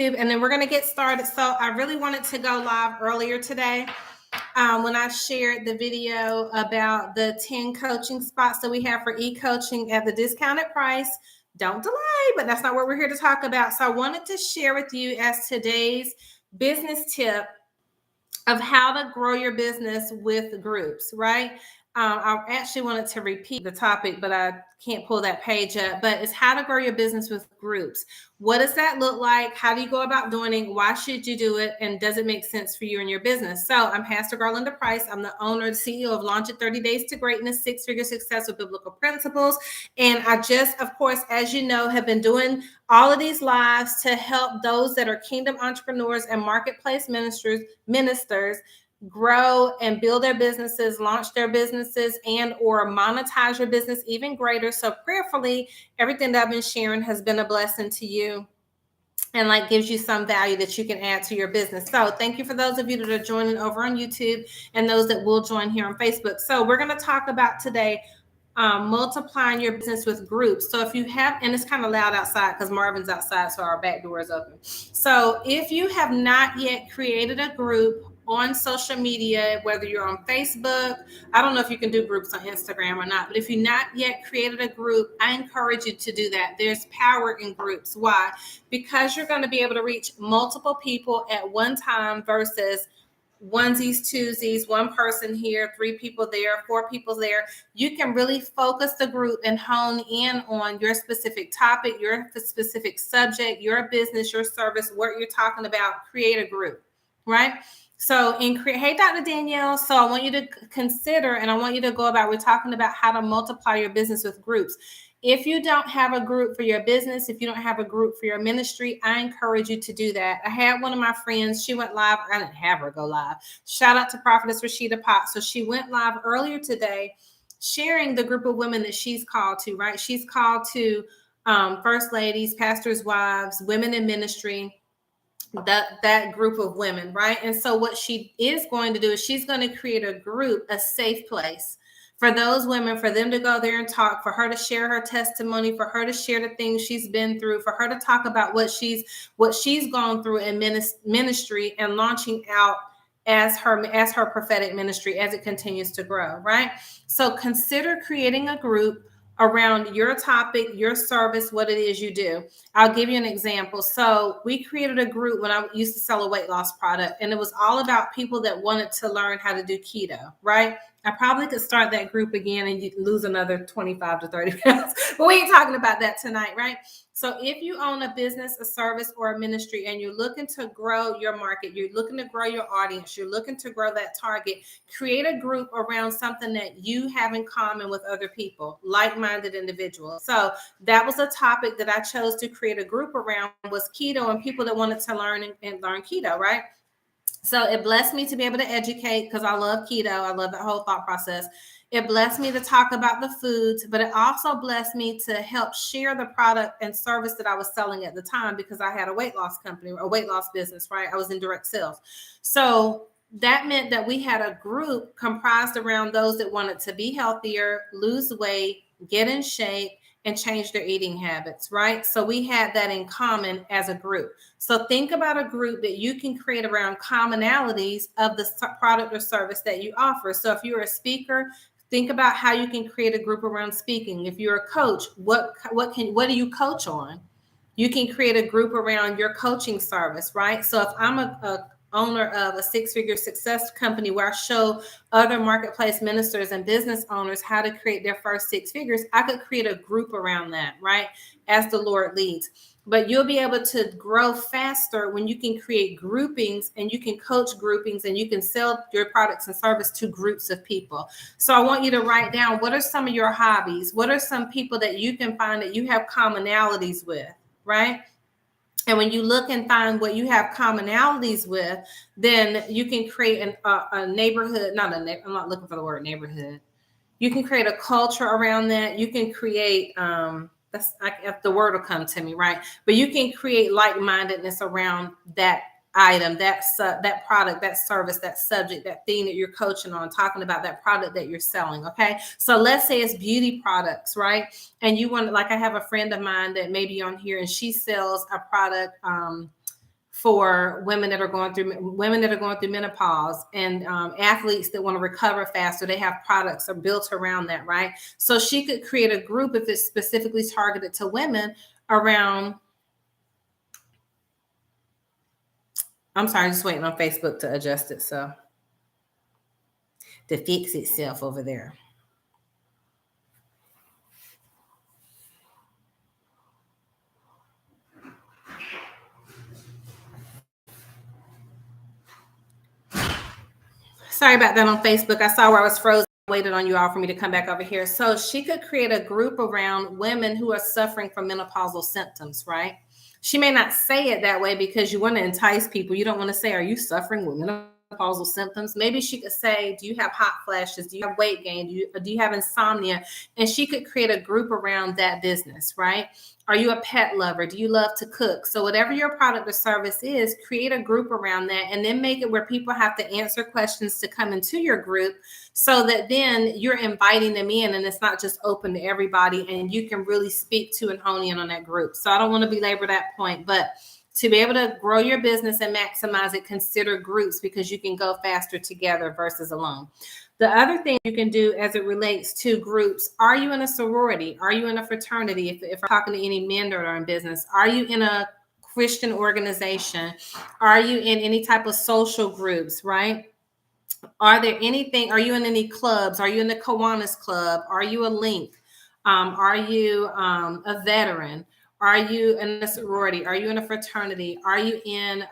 And then we're going to get started. So I really wanted to go live earlier today when I shared the video about the 10 coaching spots that we have for e-coaching at the discounted price. Don't delay, but that's not what we're here to talk about. So I wanted to share with you as today's business tip of how to grow your business with groups, right? I actually wanted to repeat the topic, but I can't pull that page up. But it's how to grow your business with groups. What does that look like? How do you go about doing it? Why should you do it? And does it make sense for you and your business? So I'm Pastor Garlinda Price. I'm the owner and CEO of Launch It 30 Days to Greatness, Six-Figure Success with Biblical Principles. And I just, of course, as you know, have been doing all of these lives to help those that are kingdom entrepreneurs and marketplace ministers grow and build their businesses, launch their businesses, and or monetize your business even greater. So prayerfully, everything that I've been sharing has been a blessing to you and gives you some value that you can add to your business. So thank you for those of you that are joining over on YouTube and those that will join here on Facebook. So we're going to talk about today multiplying your business with groups. So if you have, and it's kind of loud outside because Marvin's outside, so our back door is open. So if you have not yet created a group on social media, whether you're on Facebook, I don't know if you can do groups on Instagram or not, but if you've not yet created a group, I encourage you to do that. There's power in groups. Why? Because you're going to be able to reach multiple people at one time versus onesies, twosies, one person here, 3 people there, 4 people there. You can really focus the group and hone in on your specific topic, your specific subject, your business, your service, what you're talking about. Create a group, right? So hey, Dr. Danielle. So I want you to consider, and I want you to go about, we're talking about how to multiply your business with groups. If you don't have a group for your business, if you don't have a group for your ministry, I encourage you to do that. I had one of my friends, she went live. I didn't have her go live. Shout out to Prophetess Rashida Potts. So she went live earlier today, sharing the group of women that she's called to, right? She's called to first ladies, pastors' wives, women in ministry, that group of women, right? And so what she is going to do is she's going to create a group, a safe place for those women, for them to go there and talk, for her to share her testimony, for her to share the things she's been through, for her to talk about what she's gone through in ministry and launching out as her prophetic ministry as it continues to grow, right? So consider creating a group around your topic, your service, what it is you do. I'll give you an example. So we created a group when I used to sell a weight loss product, and it was all about people that wanted to learn how to do keto, right? I probably could start that group again and you lose another 25 to 30 pounds, but we ain't talking about that tonight, right? So if you own a business, a service, or a ministry, and you're looking to grow your market, you're looking to grow your audience, you're looking to grow that target, create a group around something that you have in common with other people, like-minded individuals. So that was a topic that I chose to create a group around, was keto and people that wanted to learn and learn keto, right? So it blessed me to be able to educate because I love keto. I love that whole thought process. It blessed me to talk about the foods, but it also blessed me to help share the product and service that I was selling at the time because I had a weight loss company, a weight loss business, right? I was in direct sales. So that meant that we had a group comprised around those that wanted to be healthier, lose weight, get in shape, and change their eating habits, right? So we had that in common as a group. So think about a group that you can create around commonalities of the product or service that you offer. So if you're a speaker, think about how you can create a group around speaking. If you're a coach, what do you coach on? You can create a group around your coaching service, right? So if I'm a owner of a 6-figure success company where I show other marketplace ministers and business owners how to create their first 6 figures, I could create a group around that, right? As the Lord leads. But you'll be able to grow faster when you can create groupings and you can coach groupings and you can sell your products and service to groups of people. So I want you to write down, what are some of your hobbies? What are some people that you can find that you have commonalities with, right? And when you look and find what you have commonalities with, then you can create a neighborhood. I'm not looking for the word neighborhood. You can create a culture around that. You can create, if the word will come to me, right? But you can create like-mindedness around that item, that product, that service, that subject, that thing that you're coaching on, talking about that product that you're selling. Okay. So let's say it's beauty products, right? And you want, like, I have a friend of mine that may be on here and she sells a product. for women that are going through menopause, and athletes that want to recover faster. They have products are built around that, right? So she could create a group if it's specifically targeted to women around. I'm sorry, just waiting on Facebook to adjust it, so to fix itself over there. Sorry about that on Facebook. I saw where I was frozen. Waited on you all for me to come back over here. So she could create a group around women who are suffering from menopausal symptoms, right? She may not say it that way because you want to entice people. You don't want to say, "Are you suffering with menopausal symptoms?" Maybe she could say, "Do you have hot flashes? Do you have weight gain? Do you have insomnia?" And she could create a group around that business, right? Are you a pet lover? Do you love to cook? So whatever your product or service is, create a group around that, and then make it where people have to answer questions to come into your group, so that then you're inviting them in and it's not just open to everybody, and you can really speak to and hone in on that group. So I don't want to belabor that point, but to be able to grow your business and maximize it, consider groups, because you can go faster together versus alone. The other thing you can do as it relates to groups, are you in a sorority? Are you in a fraternity? If I'm talking to any men that are in business, are you in a Christian organization? Are you in any type of social groups, right? Are you in any clubs? Are you in the Kiwanis Club? Are you a Link? Are you a veteran? Are you in a sorority? Are you in a fraternity? Are you in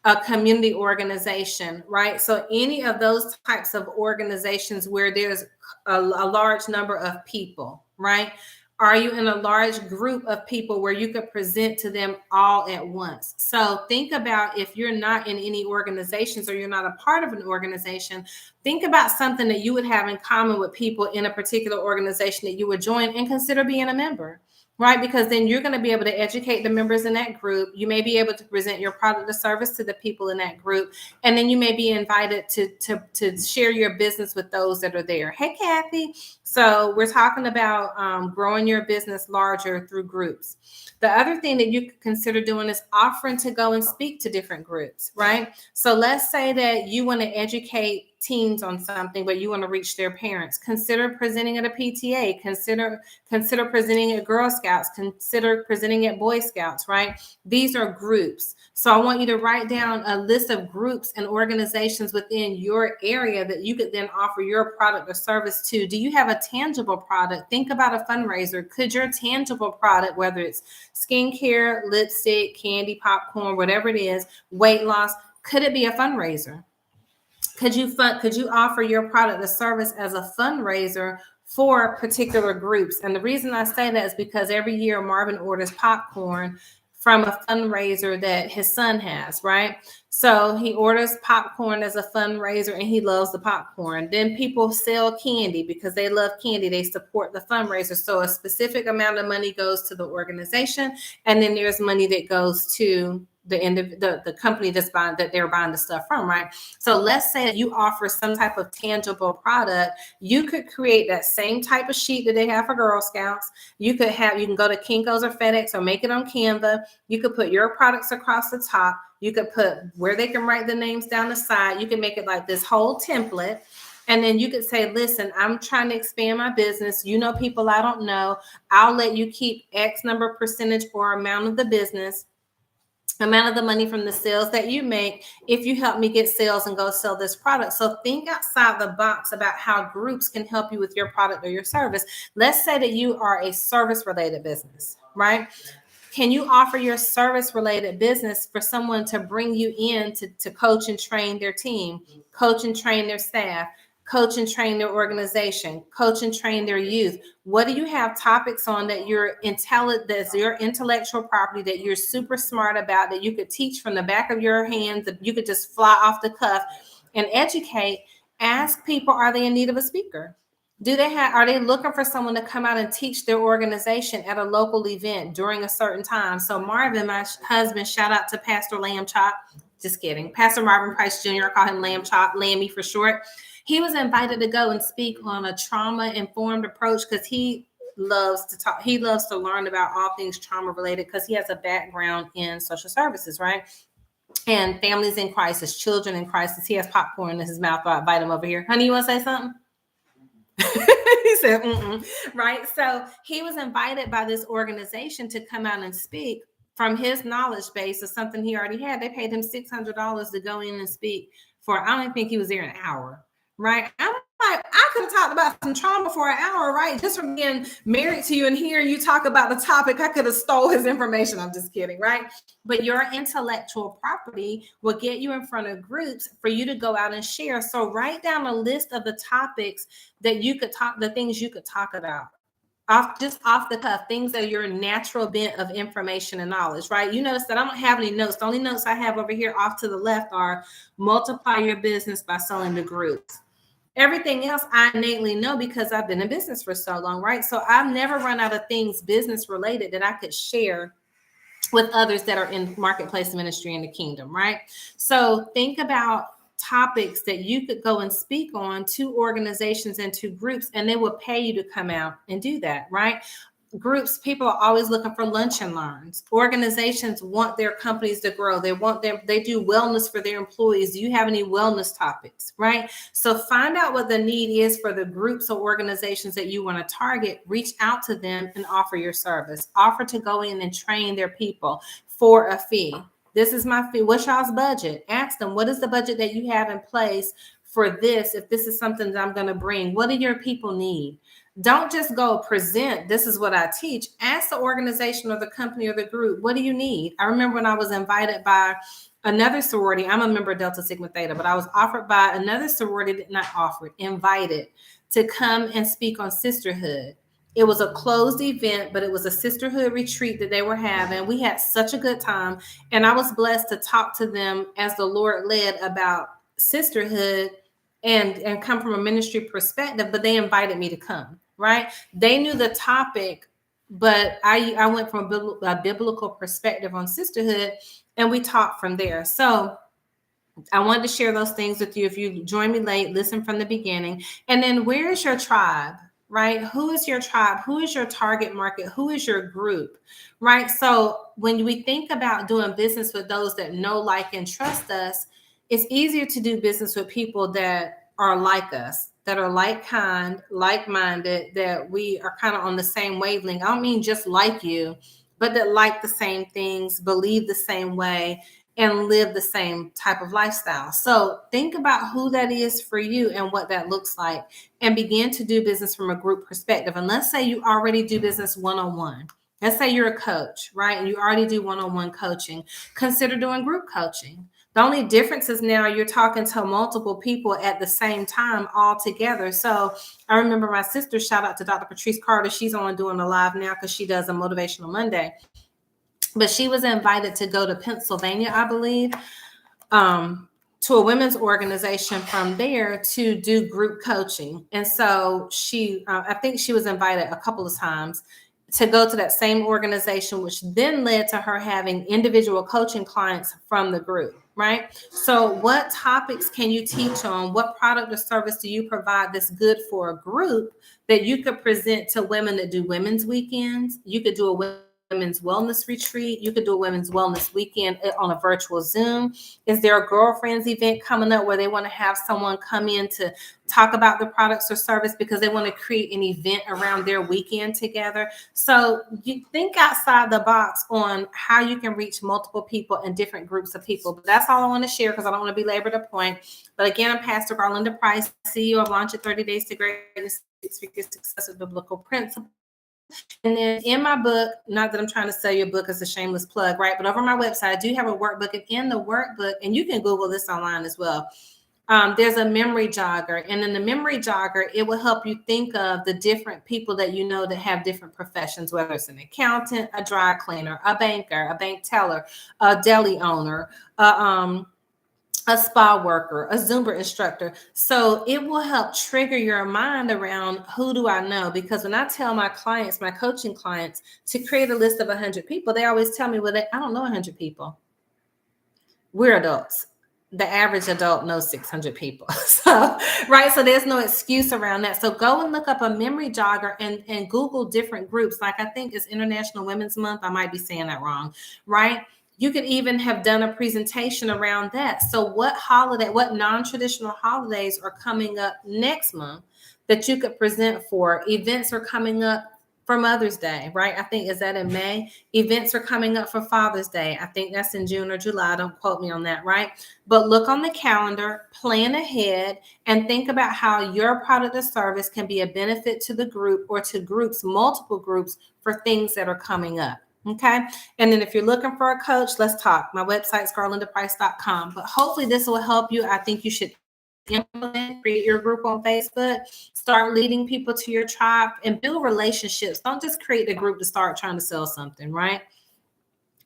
a community organization, right? So any of those types of organizations where there's a large number of people, right? Are you in a large group of people where you could present to them all at once? So think about, if you're not in any organizations or you're not a part of an organization, think about something that you would have in common with people in a particular organization that you would join, and consider being a member. Right, because then you're going to be able to educate the members in that group. You may be able to present your product or service to the people in that group, and then you may be invited to share your business with those that are there. Hey, Kathy. So we're talking about growing your business larger through groups. The other thing that you could consider doing is offering to go and speak to different groups, right? So let's say that you want to educate teens on something, but you want to reach their parents. Consider presenting at a PTA. Consider presenting at Girl Scouts. Consider presenting at Boy Scouts, right? These are groups. So I want you to write down a list of groups and organizations within your area that you could then offer your product or service to. Do you have a tangible product? Think about a fundraiser. Could your tangible product, whether it's skincare, lipstick, candy, popcorn, whatever it is, weight loss, could it be a fundraiser? Could you offer your product or service as a fundraiser for particular groups? And the reason I say that is because every year Marvin orders popcorn from a fundraiser that his son has, right? So he orders popcorn as a fundraiser, and he loves the popcorn. Then people sell candy because they love candy. They support the fundraiser. So a specific amount of money goes to the organization, and then there's money that goes to the company that they're buying the stuff from, right? So let's say that you offer some type of tangible product. You could create that same type of sheet that they have for Girl Scouts. You can go to Kinko's or FedEx or make it on Canva. You could put your products across the top. You could put where they can write the names down the side. You can make it like this whole template. And then you could say, listen, I'm trying to expand my business. You know, people I don't know. I'll let you keep X number percentage or amount of the business, amount of the money from the sales that you make, if you help me get sales and go sell this product. So think outside the box about how groups can help you with your product or your service. Let's say that you are a service related business, right? Can you offer your service related business for someone to bring you in to coach and train their team, coach and train their staff, coach and train their organization, coach and train their youth? What do you have topics on that's your intellectual property, that you're super smart about, that you could teach from the back of your hands, that you could just fly off the cuff and educate? Ask people, are they in need of a speaker? Are they looking for someone to come out and teach their organization at a local event during a certain time? So Marvin, my husband, shout out to Pastor Lamb Chop. Just kidding. Pastor Marvin Price Jr., I call him Lamb Chop, Lammy for short. He was invited to go and speak on a trauma-informed approach because he loves to talk. He loves to learn about all things trauma related because he has a background in social services, right? And families in crisis, children in crisis. He has popcorn in his mouth. I invite him over here. Honey, you want to say something? He said, mm-mm. Right. So he was invited by this organization to come out and speak from his knowledge base of something he already had. They paid him $600 to go in and speak for, I don't even think he was there an hour. Right. I'm like, I could have talked about some trauma for an hour, right? Just from being married to you and hearing you talk about the topic, I could have stole his information. I'm just kidding, right? But your intellectual property will get you in front of groups for you to go out and share. So write down a list of the topics that you could talk, the things you could talk about. Off the cuff, things that are your natural bent of information and knowledge, right? You notice that I don't have any notes. The only notes I have over here off to the left are multiply your business by selling to groups. Everything else I innately know because I've been in business for so long, right? So I've never run out of things business related that I could share with others that are in marketplace ministry in the kingdom, right? So think about topics that you could go and speak on to organizations and to groups, and they will pay you to come out and do that, right? Groups, people are always looking for lunch and learns. Organizations want their companies to grow. They do wellness for their employees. Do you have any wellness topics, right? So find out what the need is for the groups or organizations that you want to target, reach out to them and offer your service. Offer to go in and train their people for a fee. This is my fee. What's y'all's budget? Ask them, what is the budget that you have in place for this? If this is something that I'm going to bring, what do your people need? Don't just go present, this is what I teach. Ask the organization or the company or the group, what do you need? I remember when I was invited by another sorority. I'm a member of Delta Sigma Theta, but I was offered by another sorority, invited to come and speak on sisterhood. It was a closed event, but it was a sisterhood retreat that they were having. We had such a good time. And I was blessed to talk to them as the Lord led about sisterhood and come from a ministry perspective, but they invited me to come, right? They knew the topic, but I went from a biblical perspective on sisterhood, and we talked from there. So I wanted to share those things with you. If you join me late, listen from the beginning. And then where is your tribe, right? Who is your tribe? Who is your target market? Who is your group, right? So when we think about doing business with those that know, like, and trust us, it's easier to do business with people that are like us, that are like-minded, that we are kind of on the same wavelength. I don't mean just like you, but that like the same things, believe the same way, and live the same type of lifestyle. So think about who that is for you and what that looks like, and begin to do business from a group perspective. And let's say you already do business one-on-one. Let's say you're a coach, right? And you already do one-on-one coaching. Consider doing group coaching. The only difference is now you're talking to multiple people at the same time all together. So I remember my sister, shout out to Dr. Patrice Carter. She's on doing a live now because she does a Motivational Monday. But she was invited to go to Pennsylvania, I believe, to a women's organization from there to do group coaching. And so I think she was invited a couple of times to go to that same organization, which then led to her having individual coaching clients from the group, right? So what topics can you teach on? What product or service do you provide that's good for a group that you could present to women that do women's weekends? You could do a women's wellness retreat. You could do a women's wellness weekend on a virtual Zoom. Is there a girlfriends event coming up where they want to have someone come in to talk about the products or service because they want to create an event around their weekend together? So you think outside the box on how you can reach multiple people and different groups of people. But that's all I want to share because I don't want to belabor the point. But again, I'm Pastor Garlinda Price, CEO of Launch It 30 Days to Greatness, Six-Figure Success with Biblical Principles. And then in my book, not that I'm trying to sell your book as a shameless plug, right? But over my website, I do have a workbook. And in the workbook, and you can Google this online as well, there's a memory jogger. And in the memory jogger, it will help you think of the different people that you know that have different professions, whether it's an accountant, a dry cleaner, a banker, a bank teller, a deli owner, a spa worker, a Zumba instructor. So it will help trigger your mind around who do I know? Because when I tell my clients, my coaching clients, to create a list of 100 people, they always tell me, well, I don't know 100 people. We're adults. the average adult knows 600 people. So, right. So there's no excuse around that. So go and look up a memory jogger and Google different groups. Like I think it's International Women's Month. I might be saying that wrong, right? You could even have done a presentation around that. So what non-traditional holidays are coming up next month that you could present for? Events are coming up for Mother's Day, right? I think, is that in May? Events are coming up for Father's Day. I think that's in June or July. Don't quote me on that, right? But look on the calendar, plan ahead, and think about how your product or service can be a benefit to the group or to groups, multiple groups, for things that are coming up. Okay. And then if you're looking for a coach, let's talk. My website's garlandaprice.com. But hopefully this will help you. I think you should implement, create your group on Facebook, start leading people to your tribe, and build relationships. Don't just create a group to start trying to sell something, right?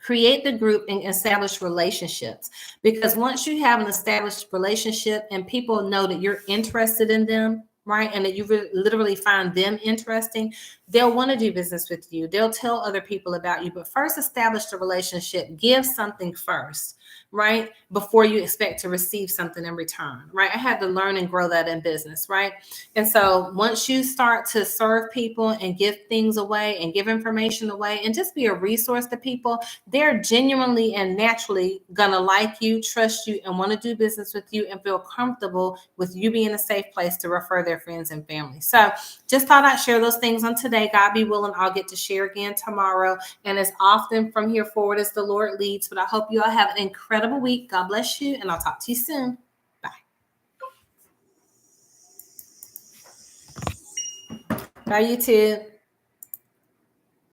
Create the group and establish relationships, because once you have an established relationship and people know that you're interested in them, right, and that you literally find them interesting, they'll want to do business with you. They'll tell other people about you. But first, establish the relationship. Give something first, right, before you expect to receive something in return, right? I had to learn and grow that in business, right? And so once you start to serve people and give things away and give information away and just be a resource to people, they're genuinely and naturally gonna like you, trust you, and want to do business with you and feel comfortable with you being a safe place to refer their friends and family. So just thought I'd share those things on today. God be willing, I'll get to share again tomorrow, and as often from here forward as the Lord leads. But I hope you all have an incredible week. God bless you, and I'll talk to you soon. Bye. Bye, YouTube.